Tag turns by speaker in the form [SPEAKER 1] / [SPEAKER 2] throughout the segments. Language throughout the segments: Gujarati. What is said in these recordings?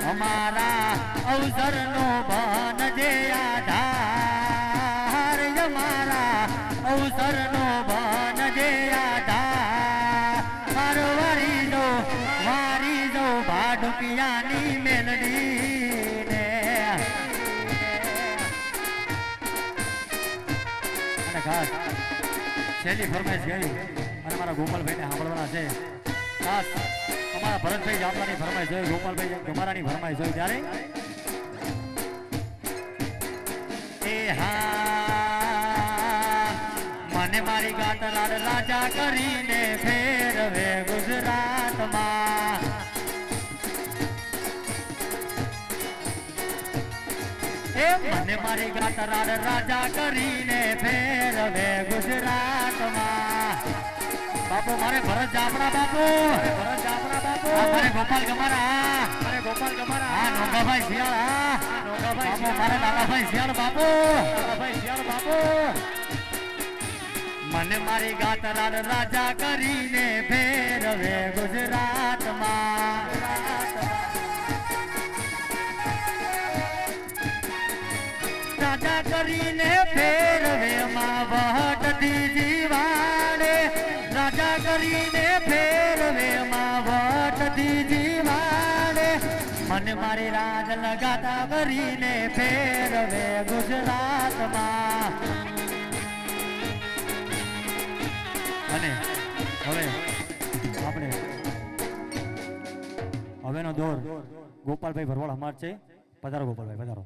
[SPEAKER 1] અમારા અવસરનો બનજે આધાર અમારા અવસરનો બનજે આધાર મારવારી જો ભાડુકિયાની મેલડી ને અને ખાસ છેલ્લી ફરમાઈશ ગઈ અને મારા ગોપાલભાઈને સાંભળવાના છે ખાસ અમારા ભરતભાઈ જામલાની ફરમાઈશ જોઈ ગોપાલભાઈ ગમારાની ફરમાઈશ જોઈ ત્યારે એ હા મને મારી ગાતલાલ રાજા કરીને ફેરવે ગુજરાતમાં એ મને મારી ગાતલાલ રાજા કરીને ફેરવે ગુજરાતમાં બાપુ મારે ભરત જામડા બાપુ મારે ગોપાલ ગમારા હા નોગાભાઈ શિયાળ બાપુ મારે દાદાભાઈ શિયાળ બાપુ મને મારી ગાતલાલ રાજા કરીને ફેરવે ગુજરાતમાં રાજા કરીને ફેરવે માં વહટતી જીવાડે રાજા કરીને ફેરવે માં વટતી જીવાડે મને મારી રાજ લગાતા કરીને ફેરવે ગુજરાતમાં અને હવે આપણે હવેનો દોર ગોપાલભાઈ ભરવાડ અમાર છે પધારો ગોપાલભાઈ પધારો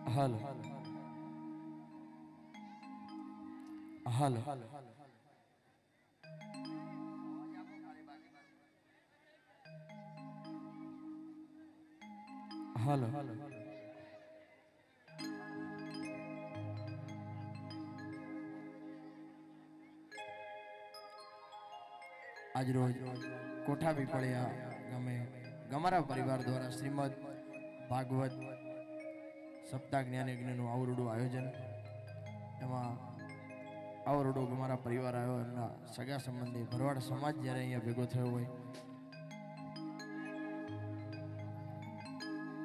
[SPEAKER 2] હાલ હાલ હાલ આજ રોજ કોઠા પીપળિયા ગામે ગમારા પરિવાર દ્વારા શ્રીમદ ભાગવત સપ્તાહ જ્ઞાન યજ્ઞનું આવરડું આયોજન એમાં આવરડું ગમારા પરિવાર આવ્યો એમના સગા સંબંધી ભરવાડ સમાજ જ્યારે અહીંયા ભેગો થયો હોય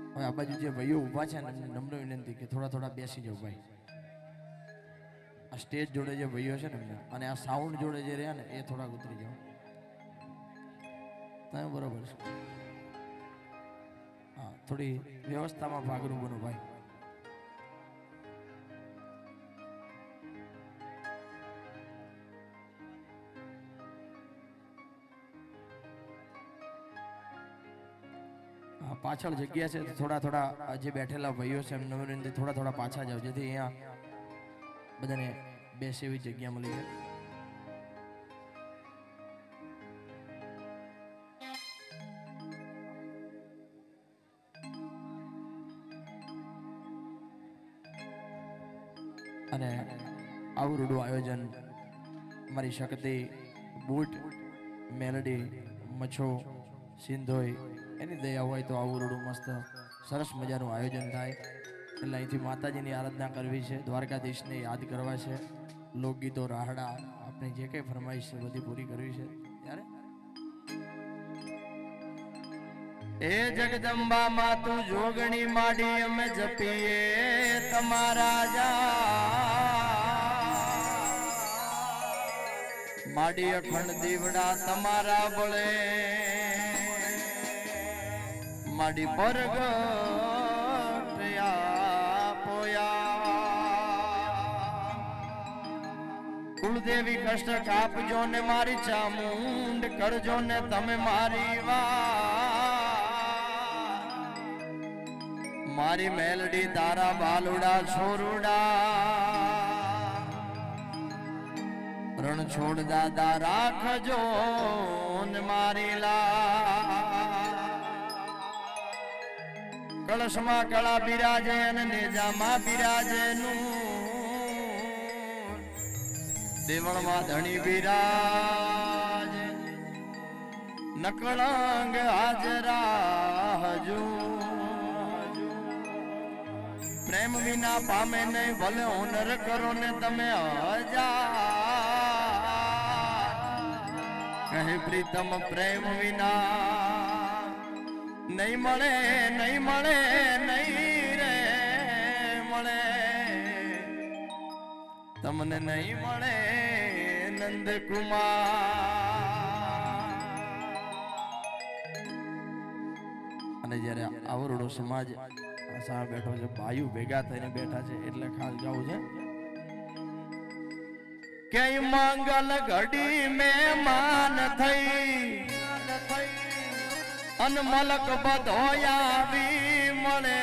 [SPEAKER 2] હવે આ બાજુ જે ભાઈઓ ઊભા છે ને એમને નમ્ર વિનંતી કે થોડા થોડા બેસી જાઓ ભાઈ આ સ્ટેજ જોડે જે ભાઈઓ છે ને એમને અને આ સાઉન્ડ જોડે જે રહ્યા ને એ થોડાક ઉતરી જાઓ તમે બરોબર છે હા થોડી વ્યવસ્થામાં ભાગરૂપ બનો ભાઈ પાછળ જગ્યા છે થોડા થોડા જે બેઠેલા ભાઈઓ છે એમને વિનંતી થોડા થોડા પાછા જાવ જેથી અહીંયા બધાને બેસે એવી જગ્યા મળી જાય અને આવું રૂડું આયોજન મારી શક્તિ બૂટ મેલડી મચ્છો સિંધોઈ એની દયા હોય તો આવું રૂડું મસ્ત સરસ મજાનું આયોજન થાય એટલે અહીંથી માતાજીની આરાધના કરવી છે દ્વારકાધીશને યાદ કરવા છે લોકગીતો રાહડા આપણે જે કંઈ ફરમાઈશ છે બધી પૂરી કરવી છે ત્યારે એ જગદંબા માં તું જોગણી માડી અમે જપીએ તમારા માડી અખંડ દીવડા તમારા બળે માડી પરગટ્યા પોયા કુળદેવી કષ્ટ કાપજો ને મારી ચામુંડ કરજો ને તમે મારી વા મારી મેલડી તારા બાલુડા છોરુડા રણ છોડ દાદા રાખજો ને મારી લા કળશમાં કળા બિરાજે અને નેજામાં બિરાજે નું દેવળમાં ધણી બિરાજે નકળંગ હાજરા હજુ પ્રેમ વિના પામે નહીં ભલે હુનર કરો ને તમે હજાર કહે પ્રીતમ પ્રેમ વિના નહીં મળે નહીં મળે નહીં રે મળે તમને નહીં મળે નંદકુમાર અને જ્યારે આવરડો સમાજ સામે બેઠો છે ભાઈઓ ભેગા થઈને બેઠા છે એટલે ખાસ ગાવું છે કે મંગલ ઘડી મહેમાન થઈ અન મલક બધો આવી મળે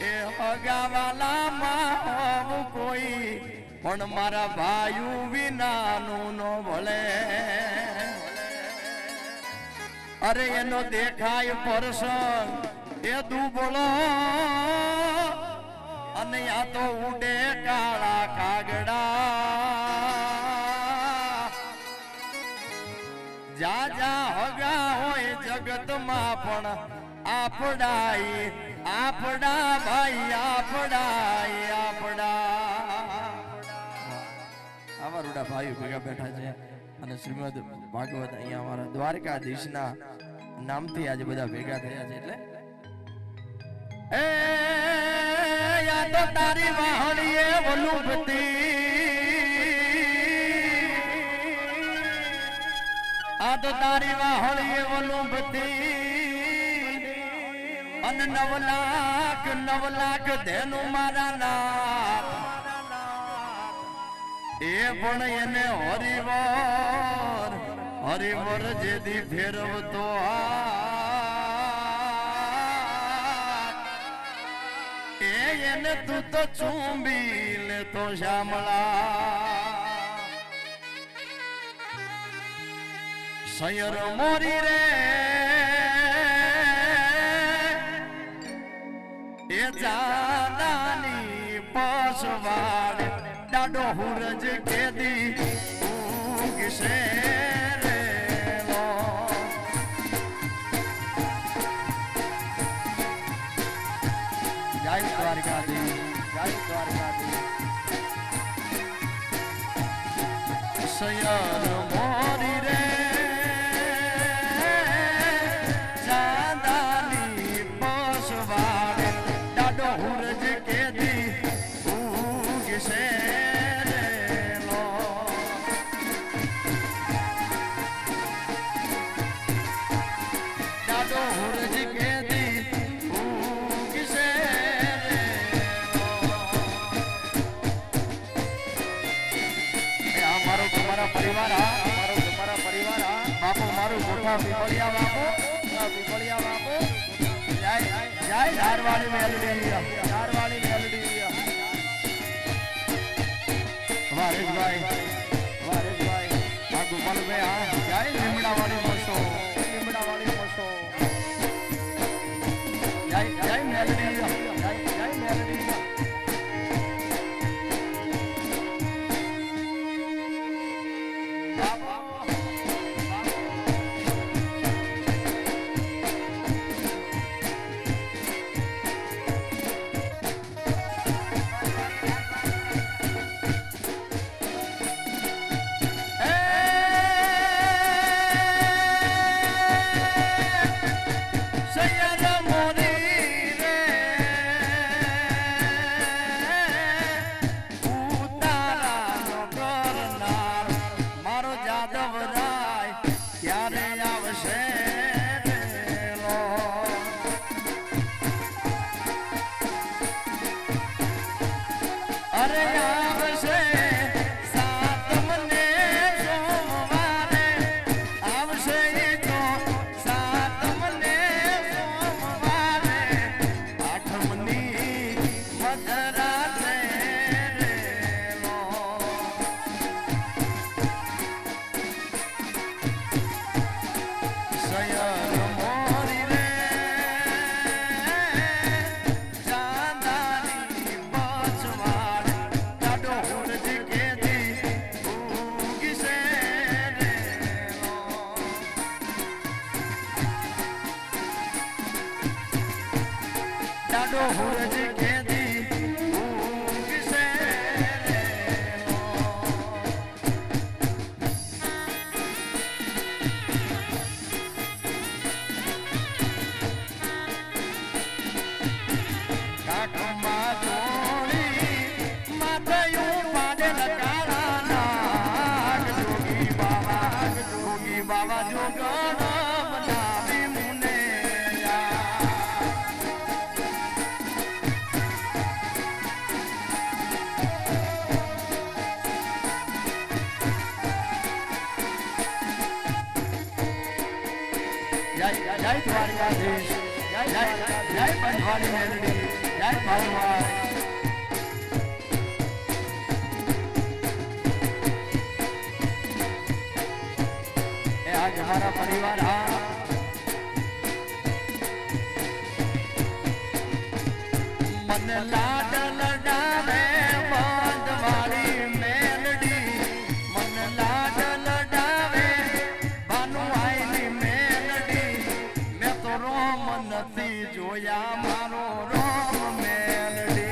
[SPEAKER 2] એ હગાવાલા માં કોઈ પણ મારા ભાઈઓ વિનાનું નો ભલે અરે એનો દેખાય પરસંગ એ દુબળો અને આ તો ઉડે કાળા કાગડા જા જા હગા હોય જગતમાં પણ આપડા ભાઈ આપડા આવા રૂડા ભાઈઓ ભેગા બેઠા છે અને શ્રીમદ ભાગવત અહીંયા અમારા દ્વારકાધીશના નામથી આજે બધા ભેગા થયા છે એટલે એ યા તો તારી વાહણીએ વલુભતી આ તો તારી વાહણીએ વલુભતી અને 9 લાખ ધેનું મારા નામ એ પણ એને હરિવર જેદી ફેરવતો એને તું તો ચૂંબી લેતો શામળા સયર મોરી રે એ જાદાની પાસવાડ ડાડો હુરજ કેદી ઉગશે રે લો જય દ્વારકાધીશ સયર મોરી રે જાદાની પાસવાડ ડાડો હુરજ કેદી ઉગશે પીપળિયા બાપુ જય ધારવાળી મેલડી વારેશભાઈ આ ગોપાલભાઈ જય લીમડાવાળી મસો જય મેલડી જાડો હુરજી કેદી ઉગશે રે નો. કાકમાં જોડી માથયું પાડેલ કાળા નાગ જોગી બાવા જોગણ બનાવી મુને જય દ્વારકાધીશ, જય પંચવાણી મેલડી, જય ભગવાન. એ આજ હમારા પરિવાર હા મને લાડ લડાવે બંધવાળી મેલડી, મને લાડ લડાવે ભાનુઆઈની મેલડી. મેં તો રોમ નથી જોયા મારો રોમ મેલડી.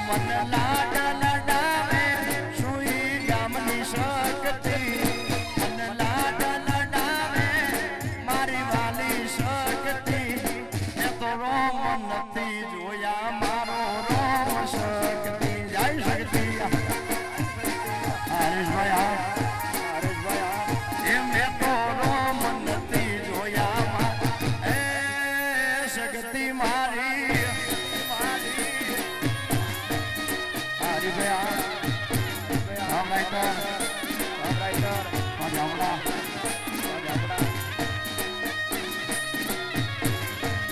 [SPEAKER 2] મને લાડ લડાવે સુઈ ગામની શક્તિ, મને લાડ લડાવે મારી વાલી શક્તિ. મેં તો રોમ નથી જોયા મારો રોમ શક્તિ. જય શક્તિ હરેશભાઈ, એ મેં તો રોમ નથી જોયા એ શક્તિ મારી.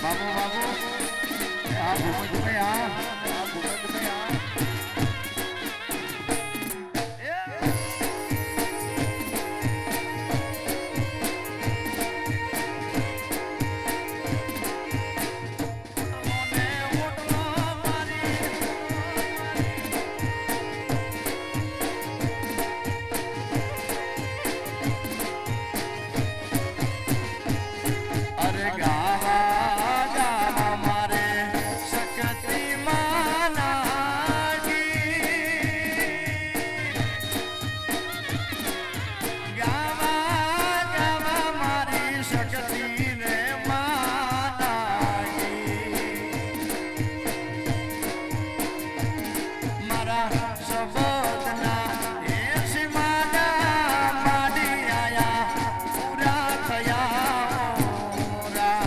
[SPEAKER 2] બાબુ બાબુ આ ભૂપતભાઈ આ ભૂપતભાઈ આ અરે ગાવા ગાવા મારે શક્તિ માનાગી, ગાવા ગાવા મારી શક્તિ રે માનાગી. મારા શબ્દના એ સીમાના માડી આયા પૂરા થયા મોરા.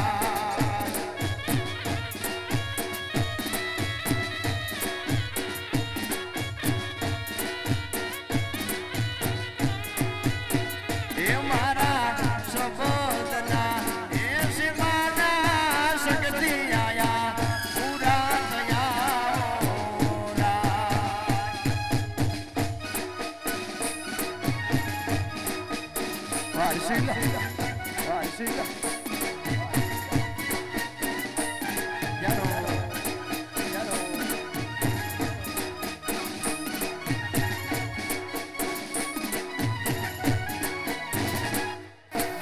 [SPEAKER 2] એ મારા શબ્દના એ સીમાના શક્તિ આયા પૂરા થયા મોરા.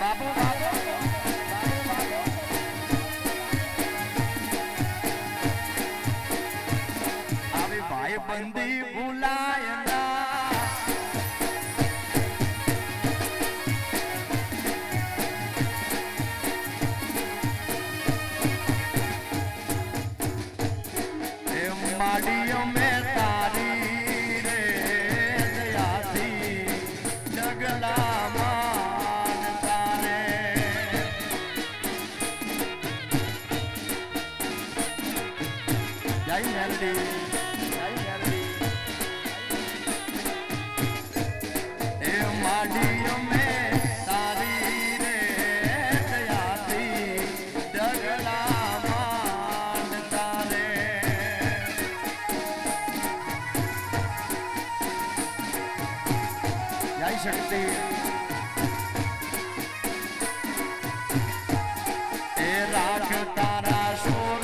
[SPEAKER 2] બાબુ બાબુ આવી ભાઈ બંદી ભૂલાય ના. એ માડીઓ મેં તારી રે દયાથી જગલા માન તારે. જય મેલડી, જય મેલડી. એ માડીઓ મેં તારી રે દયાથી જગલા માન તારે. જય શક્તિ. એ રાખ તારા સોરુડાની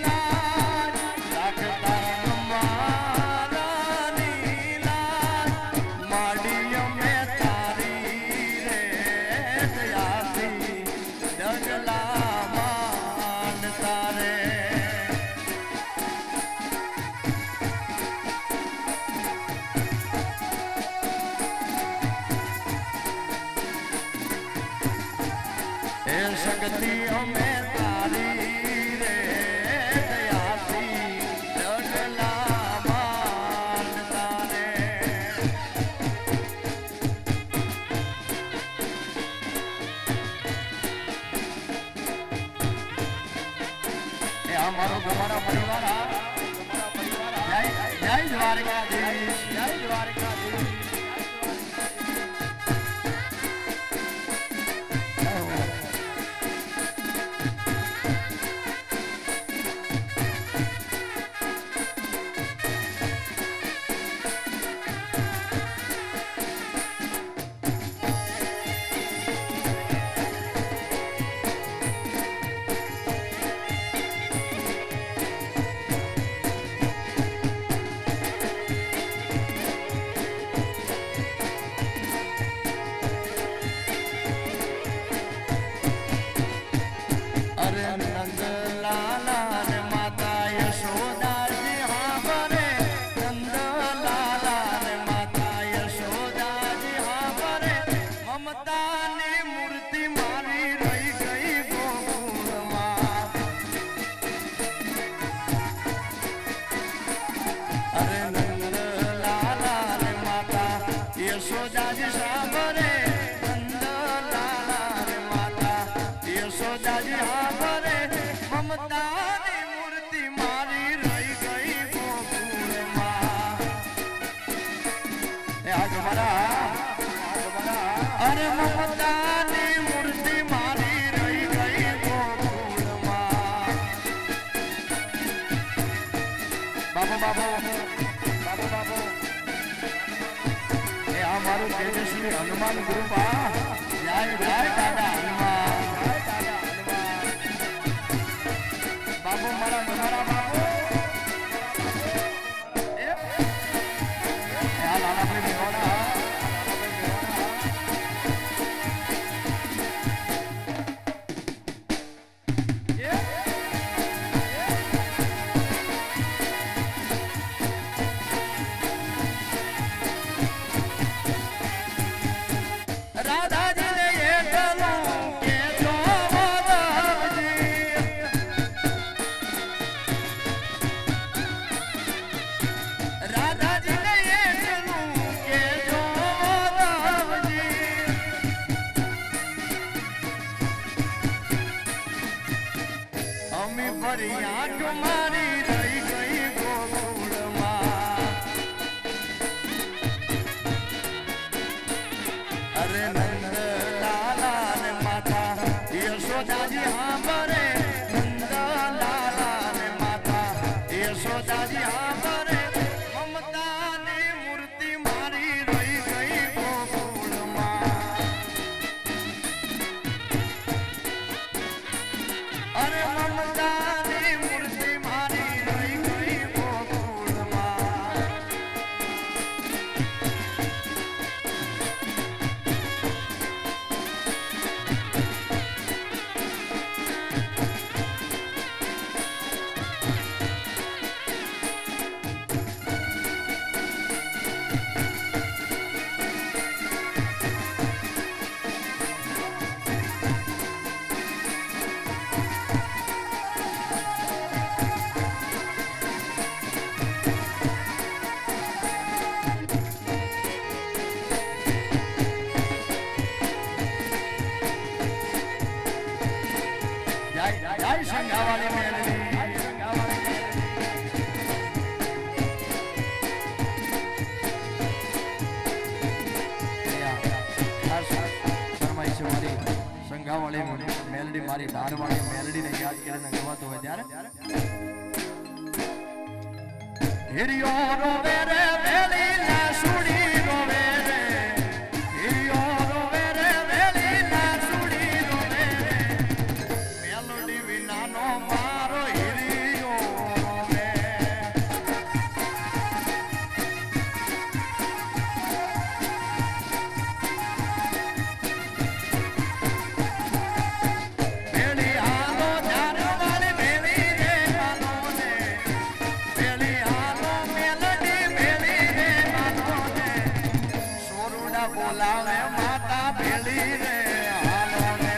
[SPEAKER 2] લાજ, રાખ તારા શક્તિ અમે તારી રે દયાથી ડગલા માનતા રે એ અમારો તમારા પરિવાર જય દ્વારકાધીશ જય દ્વારકાધીશ અરે મમતાની મૂર્તિ મારી રહી ગઈ ગોકુળમાં બાબો બાબો બાબો બાબો એ આ મારું તેજસ્વી હનુમાન ગુરુપા જય જય દાદા હનુમાન બાબો મારા તમારા બાબો એ આ લાલા ભાઈ મેવાડા મારી રહી ગઈ ગોકુળમાં અરે નંદ લાલા ને માતા યશોદાજી હા બરે નંદ લાલા ને માતા યશોદાજી હા બરે મમતાની મૂર્તિ મારી રહી ગઈ ગોકુળમાં અરે મમતા જય સંઘાવાળી મેલડી સંઘાવાળી મેલડી મારી ધારવાળી મેલડીને યાદ કરીને ગવાતો હોય ત્યારે હિરિયો રોવે રે વેલી ના સુડી રોવે રે હિરિયો રોવે રે વેલી ના સુડી રોવે રે મેલડી વિનાનો મારો હિરિયો રોવે વેલી આલો ધારવાળી મેલી રે માનો ને વેલી આલો મેલડી મેલી રે માનો ને સોરુડા બોલાવે માતા ભેલી રે હાલો ને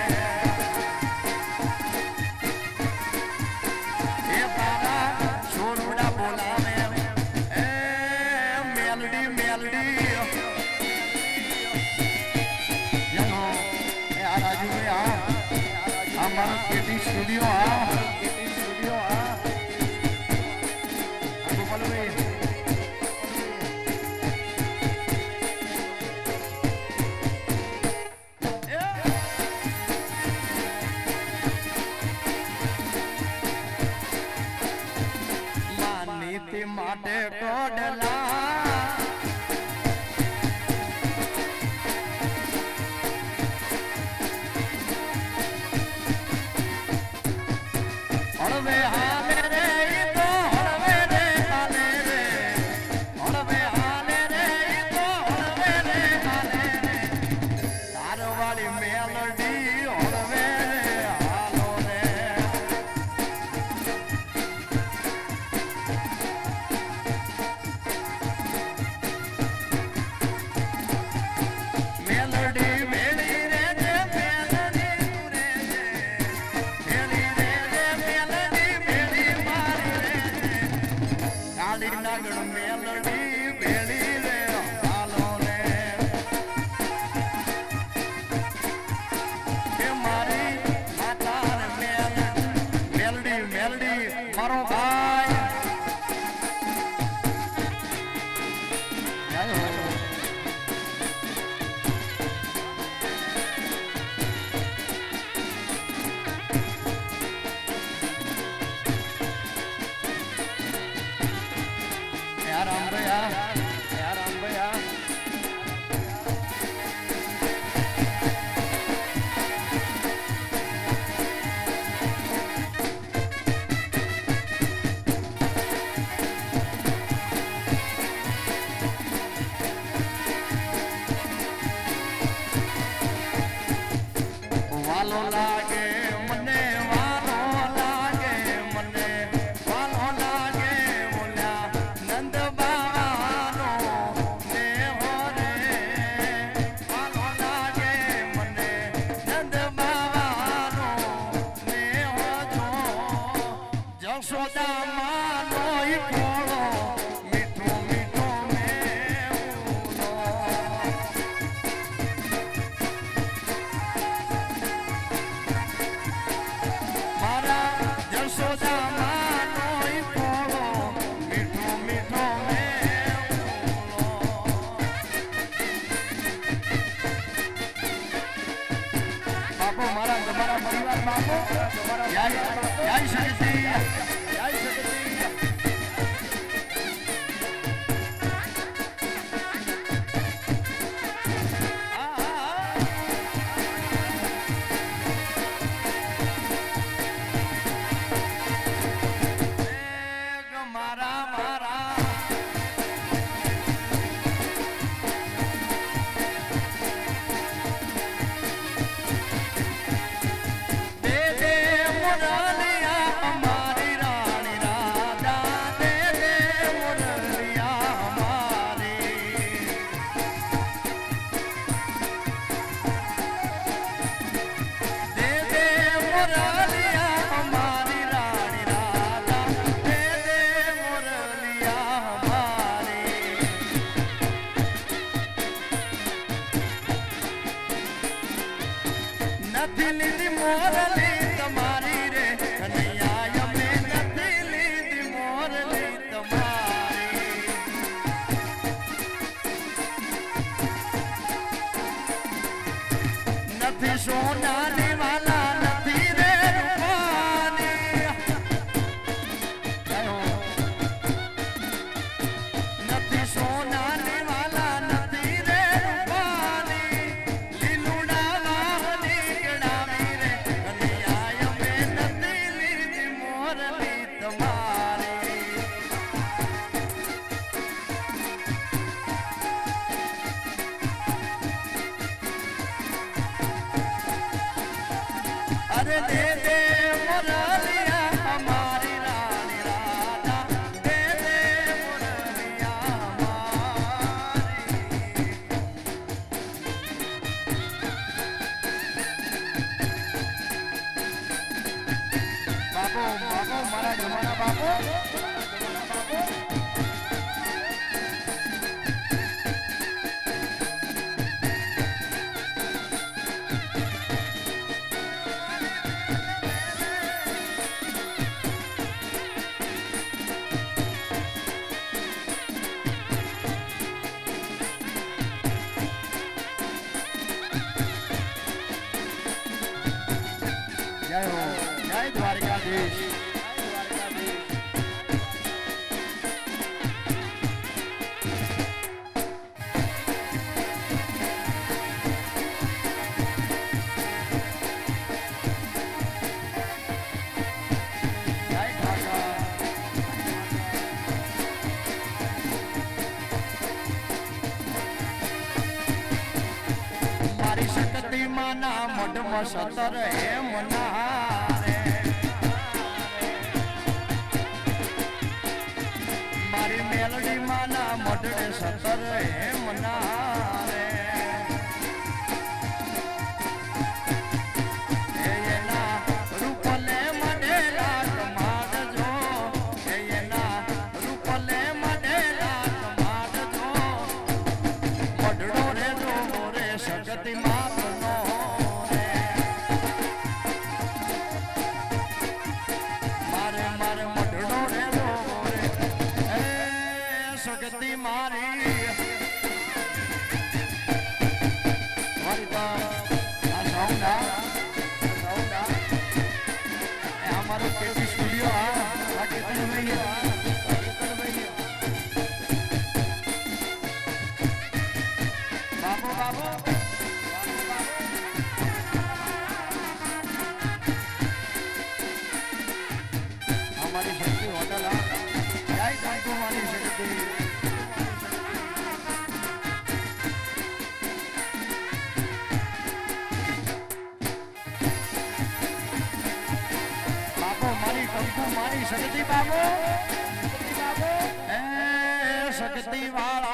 [SPEAKER 2] મારો કેટી સ્ટુડિયો કેટી સ્ટુડિયો ગોપાલભાઈ નીતિ માટે કોડલા હળવે હાલે રે તો હળવે રે હાલે રે હળવે હાલે રે તો હળવે રે હાલે રે તારવાળી મેલડી હળવે રે હાલો રે મેલડી મેળી રે જે મેલડી રે જે મેળી રે જે મેલડી મેળી મારી રે કાળી નાગણ મેલડી મેળી રે હાલો રે કે મારી માતા મેલડી મેલડી મારો ભાઈ રામ ભૈયા વાલો લાગે મને વાલો લાગે મને વાલો લાગે ઓલા નંદ બાવાનો ને હો રે વાલો લાગે મને નંદ બાવાનો ને હો જો જશોદા માનો ઈ કોળો મીઠો મીઠો મેઉનો મારા જશોદા માનો ઈ કોળો મીઠો મીઠો મેઉનો બાપુ મારા તમારા પરિવાર બાપુ જય શક્તિ જય શક્તિ મારા મારા દે દે મુરલિયા અમારી રાણી રાધા દે દે મુરલિયા અમારી દે દે મુરલિયા અમારી રાણી રાધા દે દે મુરલિયા અમારી નથી લીધી મોરલી તમારી રે કનૈયા અમે નથી લીધી મોરલી તમારી નથી સોનાની વાલા નથી રે રૂપાની નથી સોનાની વાલા નથી રે રૂપાની લીલુડા વાહની ગણાવી રે કનૈયા અમે નથી લીધી મોરલી તમારી અરે દે દે મુરલિયા અમારી રાણી રાધા દે દે મુરલિયા અમારી બાપુ બાપુ મારા જમાના બાપુ જય હો જય દ્વારકાધીશ માના મઢમાં સતર હે મનારે મારી મેલડી માના મઢડે સતર હે મનારે એના રૂપલે મઢેલા કમાડજો એના રૂપલે મઢેલા કમાડજો મઢડો રે જો રે શક્તિ માં हमारी शक्ति होटल जय कांकू हमारी शक्ति बाबू हमारी कंकू हमारी शक्ति बाबू शक्ति वाला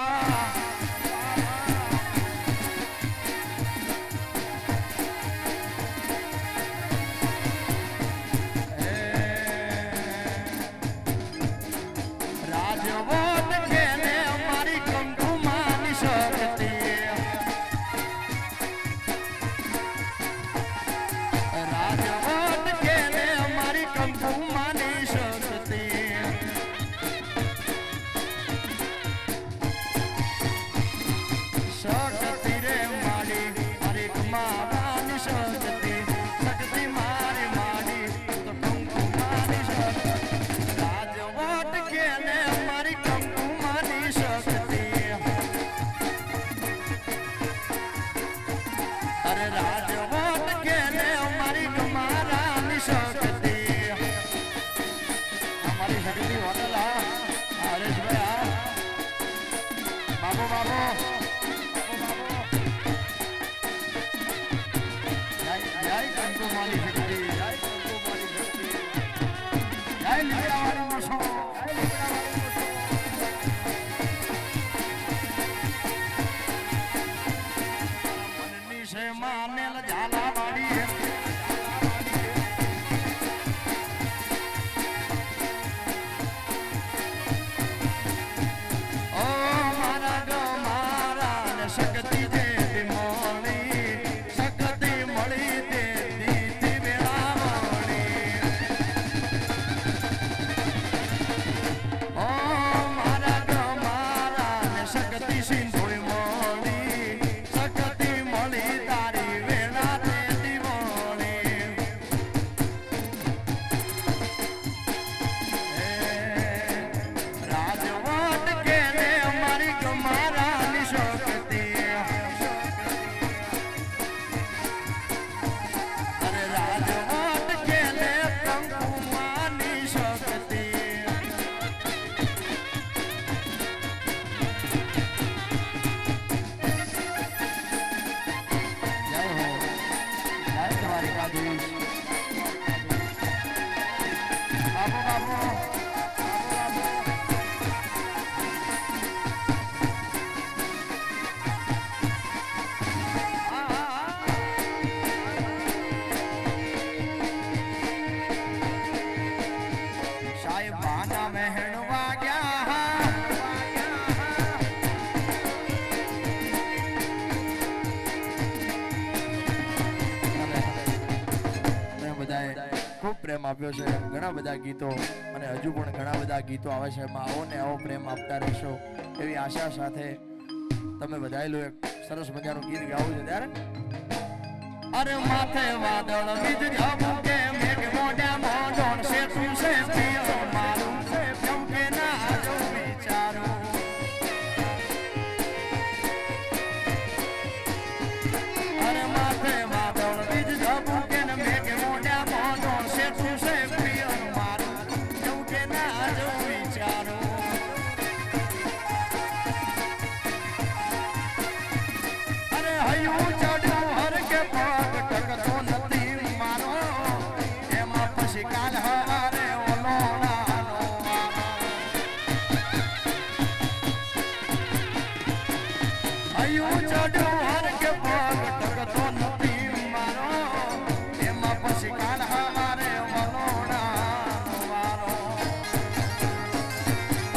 [SPEAKER 2] પ્રેમ આપ્યો છે ઘણા બધા ગીતો અને હજુ પણ ઘણા બધા ગીતો આવે છે એમાં આવો ને આવો પ્રેમ આપતા રહેશો એવી આશા સાથે તમે બધાયલું એક સરસ મજાનું ગીત ગાવું છે ત્યારે અરે માથે વાદળ વીજ જાવું કે મેઘ મોઢા મોઢોણ છે તું છે પિયો મારું કેમ કે ના જો વિચારું અરે માથે વાદળ વીજ જાવું કે મેઘ મોઢા મોઢોણ છે તું છે પિયો મારું કેમ કે ના જો વિચારું અરે હયું ચડ્યું હર કે પગ ટકતો નથી મારો એમાં પછી કાલ હવારે ઓલો નાનો હયું ચડ્યું હર કે પગ ટકતો નથી મારો એમાં પછી કાલ હવારે ઓલો નાનો મારો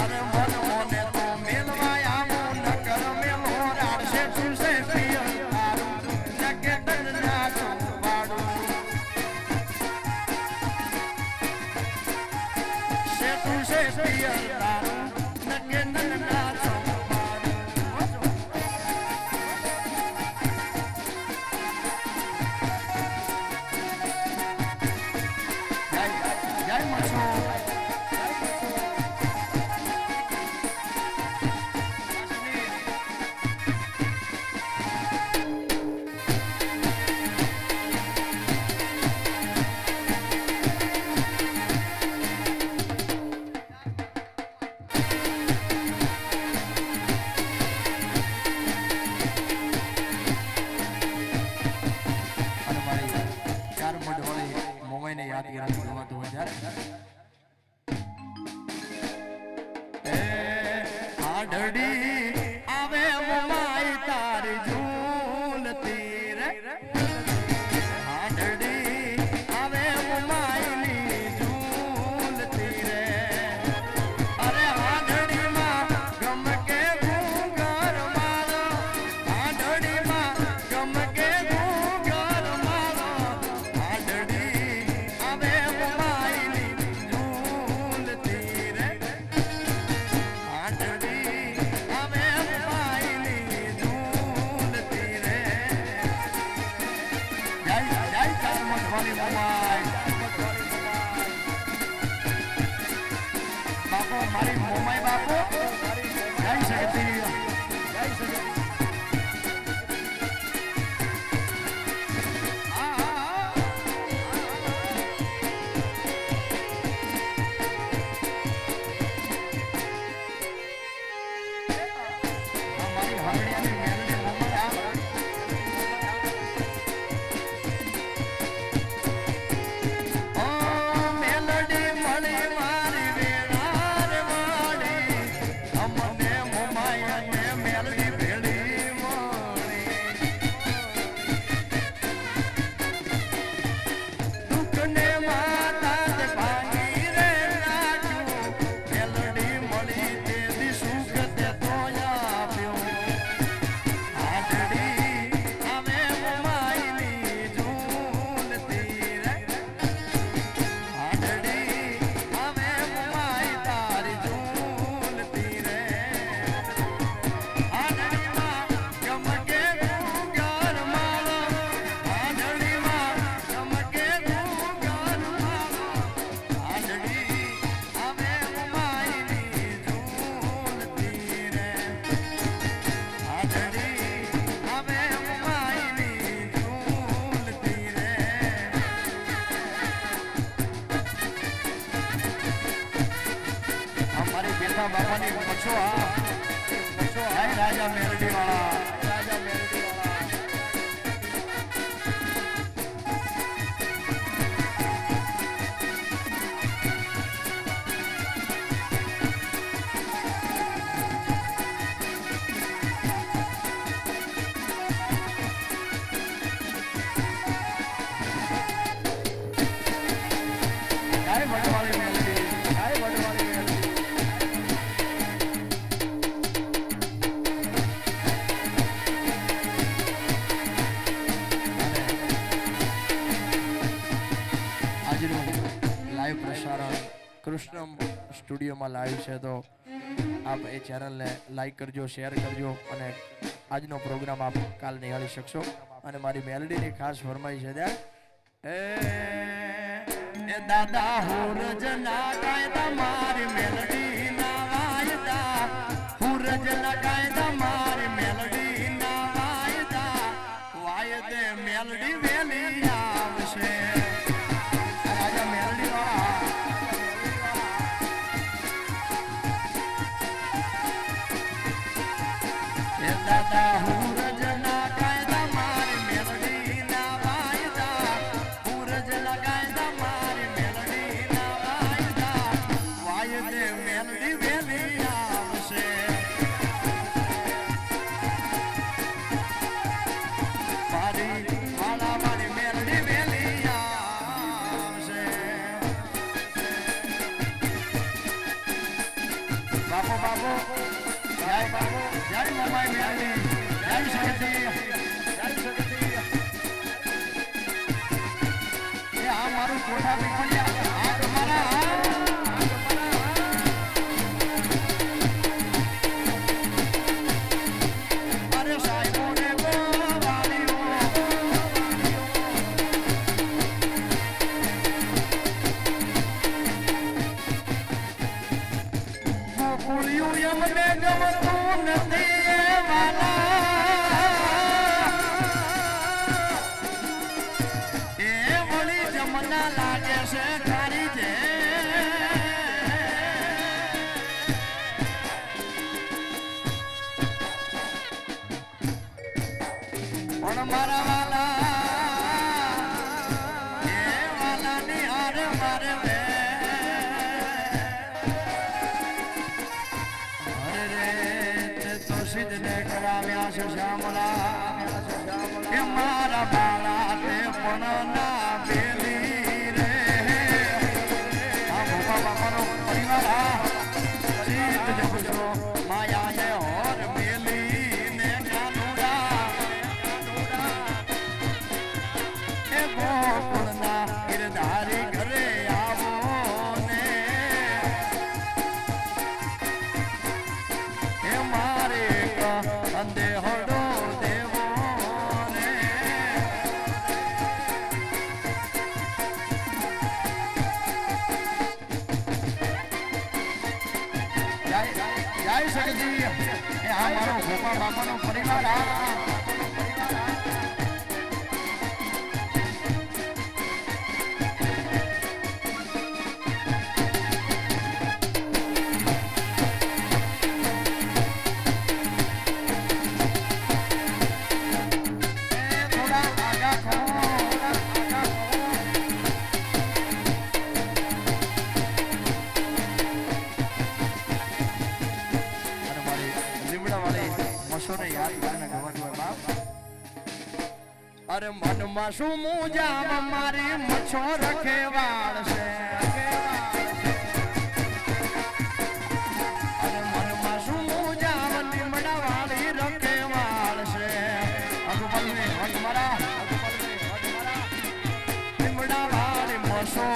[SPEAKER 2] અરે મન મોને તો મેલવા આવું નકર મેલો રાડશે તું છે પિયર તારું જગે તન નાચું વાડું છે તું છે પિયર તારું જગે તન નાચું વાડું જય મચો અને મારી ચાર મઢવાળી મોમાઈને યાદ કરવાનું ગમાતું હોય ત્યારે એ આઢડી આવે મોમાઈ તારી ઝૂલતી રે આઢડી આવે મોમાઈની ઝૂલતી રે અરે આઢડીમાં ગમ કે ઘૂંઘર મારો આઢડીમાં ગમ કે ઘૂંઘર મારો આઢડી આવે મોમાઈની ઝૂલતી રે આઢડી આવે મોમાઈની ઝૂલતી રે જય જય ચાર મઠવાળી મોમાઈ બાપો મારી મોમાઈ બાપો જય શક્તિ જય શક્તિ મારી હરડિયાની મેલડી મોમાઈ ઓ મેલડી મળી મારી વેળા રે વાડી અમને મોમાઈ અને મેલડી ભેળી મળી દુઃખને માતા તે ભાંગી રે નાખ્યું મેલડી મળી તેથી સુખ તે તો આપ્યો આઢડી આવે મોમાઈની ઝૂલતી રે આઢડી આવે મોમાઈ તારી ઝૂલતી રે આઢડીમાં ગમકે ઘૂંઘર મારો આઢડીમાં ગમકે ઘૂંઘર મારો આઢડી આવે મોમાઈની ઝૂલતી રે આઢડી આવે મોમાઈની ઝૂલતી રે અમારી બેઠા બાપાની મચ્છો જય રાજા મેલડી વાળા રાજા મેલડી વાળા જય વડવાળી મેલડી જય વડવાળી મેલડી આજનું લાઈવ પ્રસારણ કૃષ્ણમ સ્ટુડિયોમાં લાઈવ છે તો આપ એ ચેનલને લાઈક કરજો શેર કરજો અને આજનો પ્રોગ્રામ આપ કાલ નિહાળી શકશો અને મારી મેલડીની ખાસ ફરમાઈ છે ત્યાં એ દાદા હુરજ ના કાયદા મારી મેલડી ના વાયદા હુરજ ના કાયદા મારી મેલડી ના વાયદા વાયદે મેલડી વેલી આવશે રાજા મેલડી વાળા એ દાદા હુરજ ના કાયદા મારી મેલડી ના વાયદા હુરજ ના કાયદા મારી મેલડી ના વાયદા વાયદે મેલડી વેલી આવશે મારી વાલા મારી મેલડી વેલી આવશે બાપો બાપો જય બાપો જય મમાઈ મેલડી જય શક્તિ એ આ મારું કોઠા પીપળિયા આ તમારા અરે સાહેબો ને વાલીઓ ગોકુળિયું એમને ગમતું નથી એ વાલા એ વળી જમના લાગે છે ખારી છે પણ મારા વાલા એ વાલાની હારે મારે વે અરે રે તે તો સિદ્ધને કરાવ્યા છે શ્યામલા એ મારા બાળા તે પણ ના બેલી રે આ ભોપા બાપાનો પરિવાર સિદ્ધ જપજો માયા ને હોર બેલી ને કાનુડા એ ગોકુળના ગિરધારી ઘરે આવો ને એ મારે અંધે હડો દેવો ને જય શક્તિ એ આ મારો ગોપા બાપાનો પરિવાર થોડા આગા ખો અને મારી લીમડા વાળી મશોને યાદ કરીને ગવાનું હોય બાપ અરે મનમાં શું મુજામ મારી મચ્છો રખે વાળશે અરે મનમાં શું મુજામ લીમડા વાળી રખે વાળશે અગુપલને હટમરા લીમડા વાળી મશો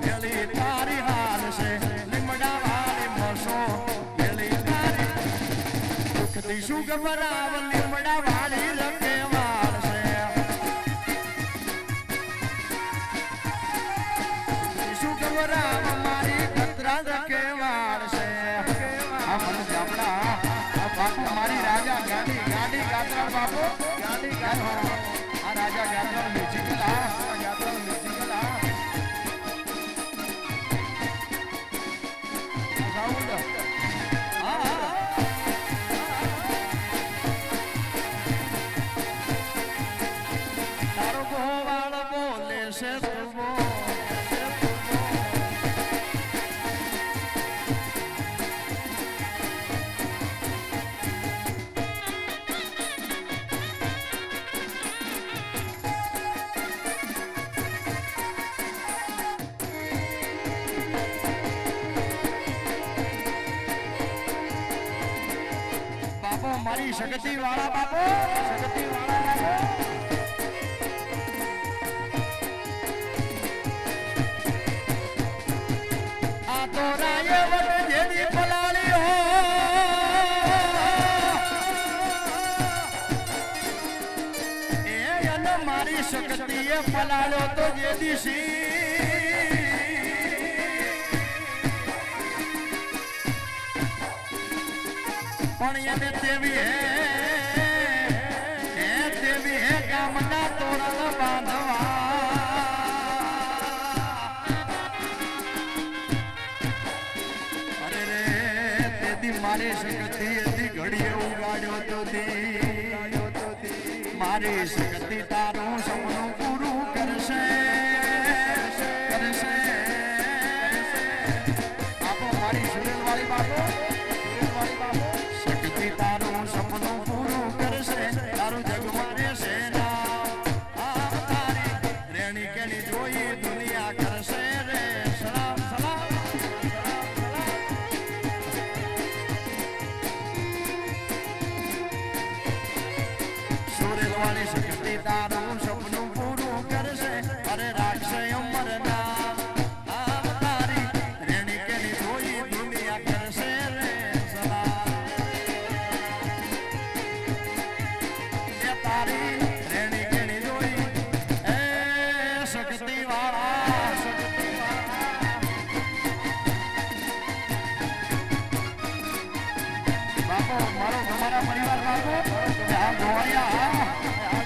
[SPEAKER 2] વેલી તારી હાલશે લીમડા વાળી મશો વેલી તારી દુઃખથી શું ગભરાવ લીમડા વાળી રખે વાળશે શું ગભરાવ મારી કતરા રખે વાળશે આ મને જાપડા આ બાપુ મારી રાજા ગાડી ગાડી ગાત્રા બાપુ ગાડી ગાડો આ રાજા ગાત્રા મ્યુઝિકલ આ ગાત્રા મ્યુઝિકલ આ સાઉન્ડ તારો ગોવાળ બોલે છે તુમો બાપો મારી શક્તિ વાળા બાપો શક્તિ વાળા બાપો આ તો રાય વટ જેની પલાળી હો એ એ પલાળ્યો તો જે દિશી પણ એને તેવી હે ગામના તોરણ બાંધવા અરે રે તેથી મારી શક્તિ હતી ઘડીએ ઉગાડ્યો તો મારી શક્તિ તારું સપનું પૂરું કરશે આપો મારી સુરેલવાળી બાપો શક્તિ તારું સપનું પૂરું કરશે તારું જગમાં રહેશે તારી રેણી કેની જોઈ દુનિયા કરશે રે સલામ સલામ સુરેલવાળી શક્તિ તારું સપનું પૂરું કરશે અરે રાખશે અમરના તારી રેણી કેની જોઈ દુનિયા કરશે રે સલામ તારી રેણી કેણી જોઈ એ શક્તિ વાળા બાપો મારો તમારા પરિવાર બાપો જ્યાં ગોળિયા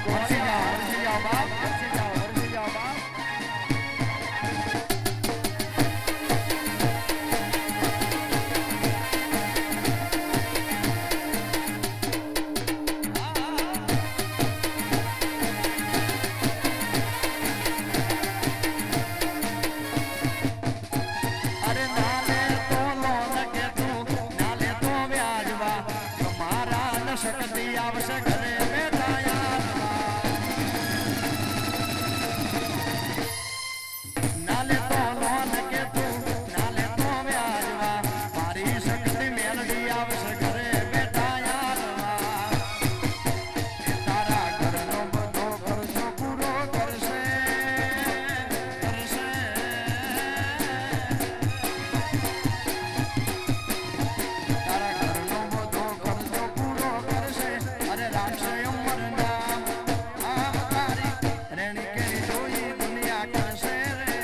[SPEAKER 2] વરસી જાઓ બાપ વરસી જાઓ બાપ અરે નાલે તો લોન કે તું નાલે તો વ્યાજવા તમારા ન શક્તિ આવશે ઘરે બેઠા નાલે તો લોન કે તું નાલે તો વ્યાજવા મારી શક્તિ મેલડી આવશે ઘરે બેઠા તારા ઘરનો બધો ખર્ચો પૂરો કરશે તારા ઘરનો બધો ખર્ચો પૂરો કરશે અરે રાખશે અમરના તારી રેણી કેરી જોઈ દુનિયા કરશે રે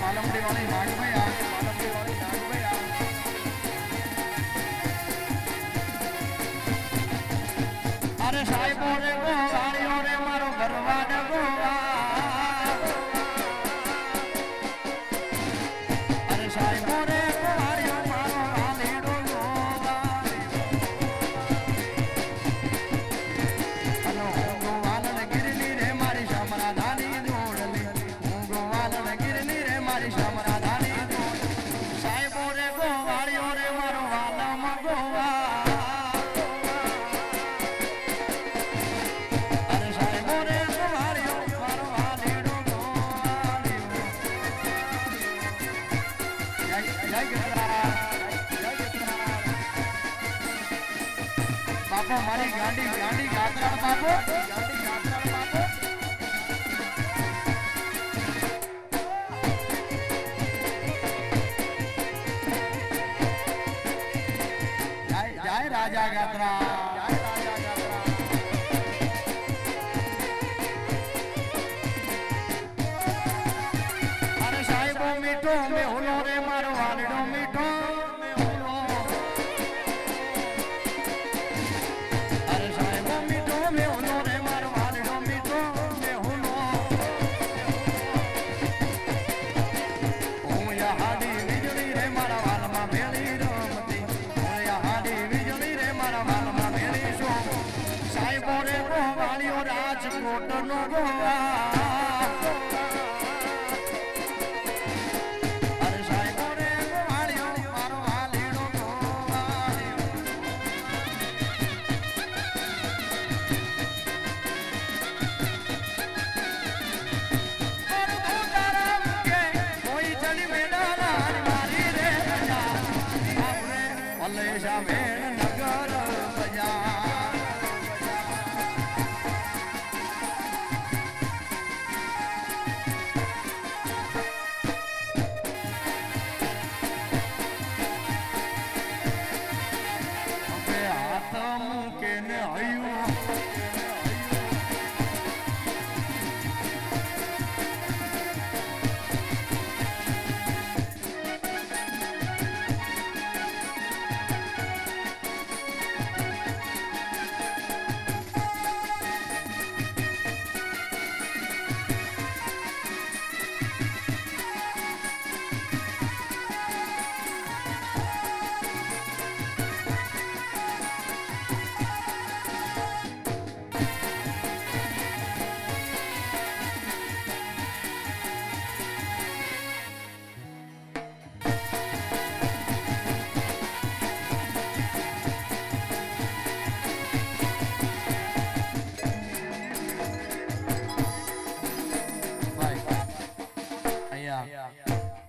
[SPEAKER 2] પાલમડી વાળી નાગભાઈ આવે પાલમડી વાળી નાગભાઈ આવે અરે સાહેબો રે ગોવાળીઓ રે મારો ભરવાડ ગોવા અરે સાહેબો રે ગોવાળીઓ મારો હાલેડો ગોવા અનો ગોવાલન ગિરલી રે મારી શામરા દાની દોડલી હું ગોવાલન ગિરલી રે મારી શામરા દાની સાહેબો રે ગોવાળીઓ રે મારો વાલમ ગોવા બાપો મારી ગાંડી ગાત્રા બાપો જય રાજા ગાત્રા
[SPEAKER 1] મીઠો મેહુલો રે મારો વાલડો મીઠો મેહુલો અરે સાહેબો મીઠો મેહુલો રે મારો વાલડો મીઠો મેહુલો હું હાડી વીજળી રે મારા વાલમાં ભેળી રમતી હું હાડી વીજળી રે મારા વાલમાં ભેળી છું સાહેબો રે ગોવાળિયો રાજકોટ નો ગોવા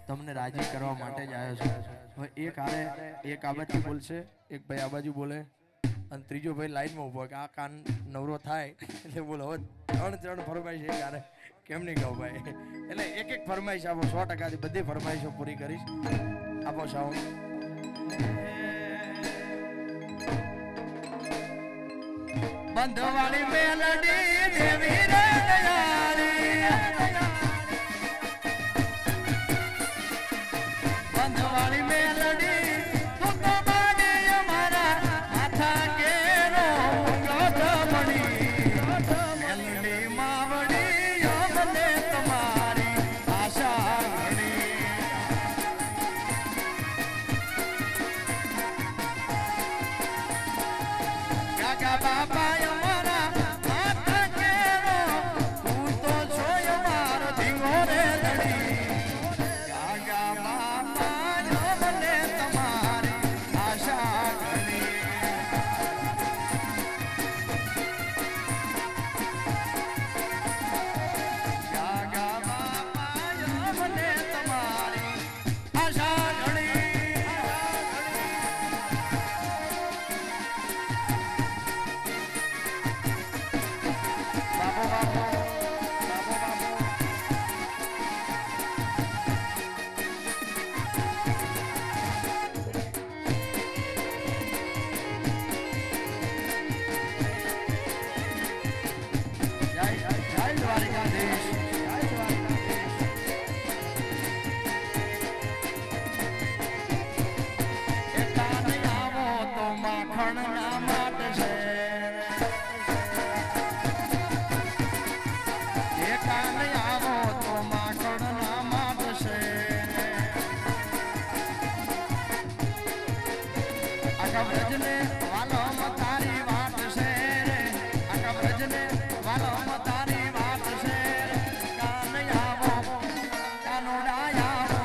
[SPEAKER 1] તમને રાજી કરવા માટે જ આવ્યો છું હવે એક આ બાજુ બોલશે એક ભાઈ આ બાજુ બોલે અને ત્રીજો ભાઈ લાઈનમાં ઉભો કે આ કાન નવરો થાય એટલે બોલો હવે ત્રણ ફરમાઈશ એક આરે કેમ નહીં કહું ભાઈ એટલે એક ફરમાઈશ આપો 100% બધી ફરમાઈશો પૂરી કરીશ આપો સાઉન્ડ બંધવાળી મેલડી દેવી રે દયાળી બંધવાળી મેલડી તું તો બાડી અમારા માથા કેરો ગોઠમણી મેલડી માવડી અમને તમારી આશા ઘણી કાકા બાપા અમારા માથા કેરો તું તો છો અમારો ધીંગો રે લડી કાકા બાપા અમને તમારી આશા ઘણી કાકા બાપા અમને તમારી આશા ઘણી બાપો બાપો બાપો બાપો જય જય દ્વારકાધીશ જય દ્વારકાધીશ એ કાને આવો તો માખણ ના માટ છે એ કાને આવો તો માખણ ના માટ છે આખા બ્રજને વાલો તારી વાત છે રે આખા બ્રજને વાલો તારી વાત છે કાને આવો કાનોડા આવો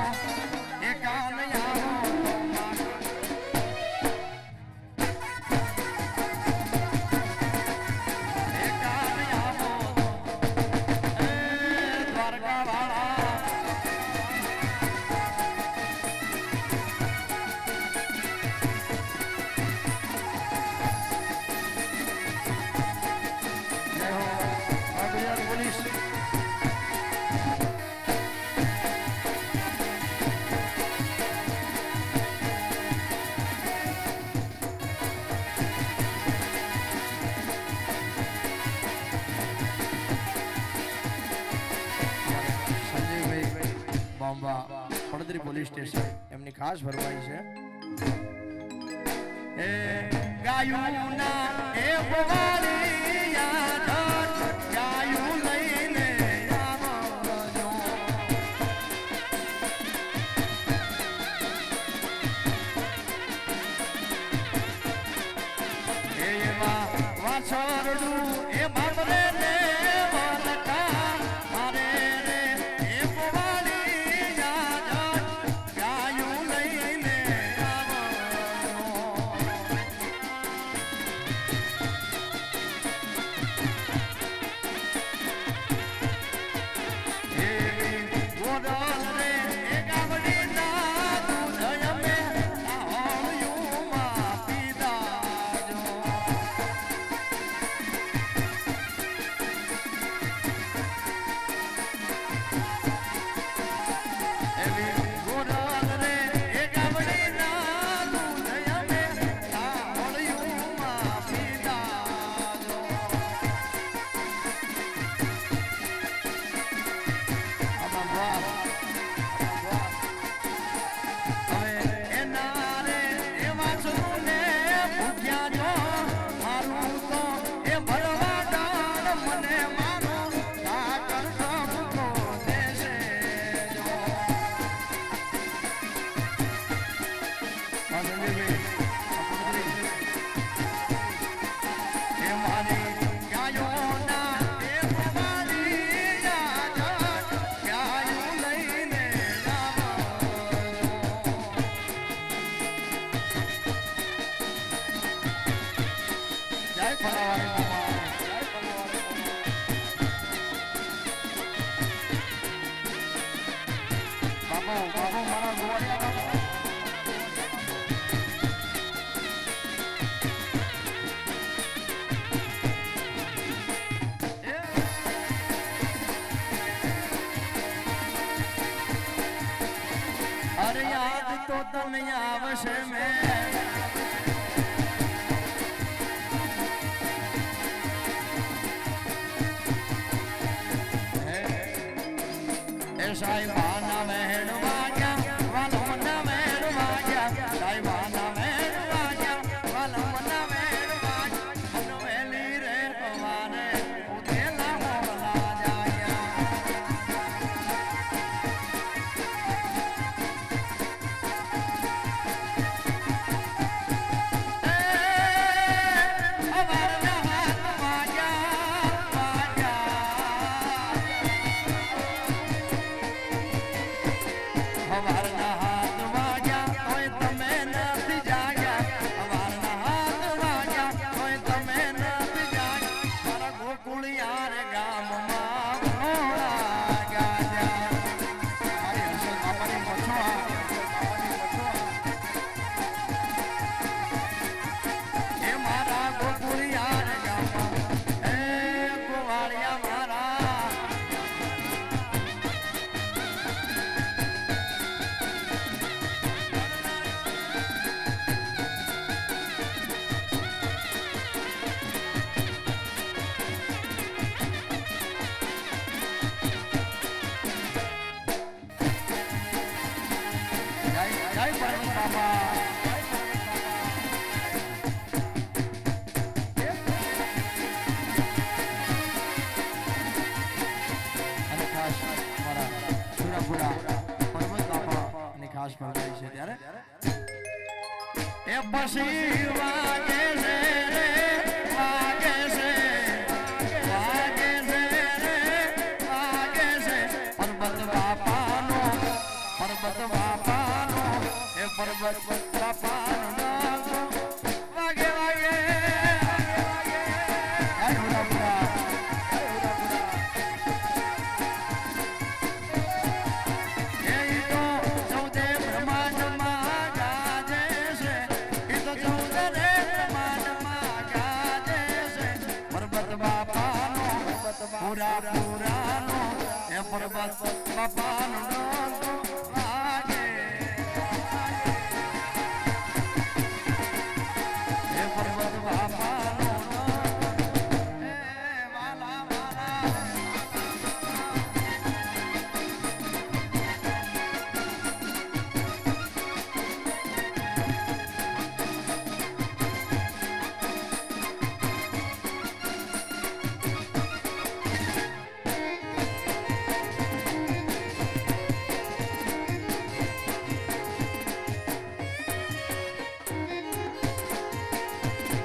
[SPEAKER 1] એ કાને આવો તો માખણ એ કાને આવો એ દ્વારકા વાળા પડદરી પોલીસ સ્ટેશન એમની ખાસ ભરવાઈ છે એ ગાયું ના એ ભવારી યાદ ગાયું લઈને આવજો એમાં વાછરડું એ બાપરે ને વનકા મારે રે એ ભવારી યાદ ગાયું લઈને આવજો અરે યાદ તો તને આવશે મેં એ સાહેબાના મહેણ વાગ્યા વાલમના મહેણ વાગ્યા સાહેબાના મહેણ વાગ્યા વાલમના મહેણ વાગ્યા મનવેલી રે પવાને ઉતેલા મોલા જાયા હવારના હાથ વાગ્યા કોઈ તમે નથી જાગ્યા હવારના હાથ વાગ્યા કોઈ તમે નથી જાગ્યા મારા ગોકુળિયા રે ગામમાં ભોળા ગાજા મારી હસલ બાપાની મથવા એ મારા ગોકુળિયા રે ગામમાં એ ગોવાળિયા મારા જય પરમ બાબા અને ખાસ મારા સુરાપુરા પરમત બાપા અને ખાસ ફરમાઈ છે ત્યારે એ પછી વાગે છે રે વાગે છે વાગે છે રે વાગે છે પરમત બાપાનો પરમત બાપાનો એ પરમત બાપાનો નાનો વાગે વાગે જય સુરાપુરા એ તો ચૌદે બ્રહ્માંડમાં ગાજે છે એ તો ચૌદે બ્રહ્માંડમાં ગાજે છે પરમત બાપાનો પૂરા પૂરાનો એ પરમત બાપાનો નાનો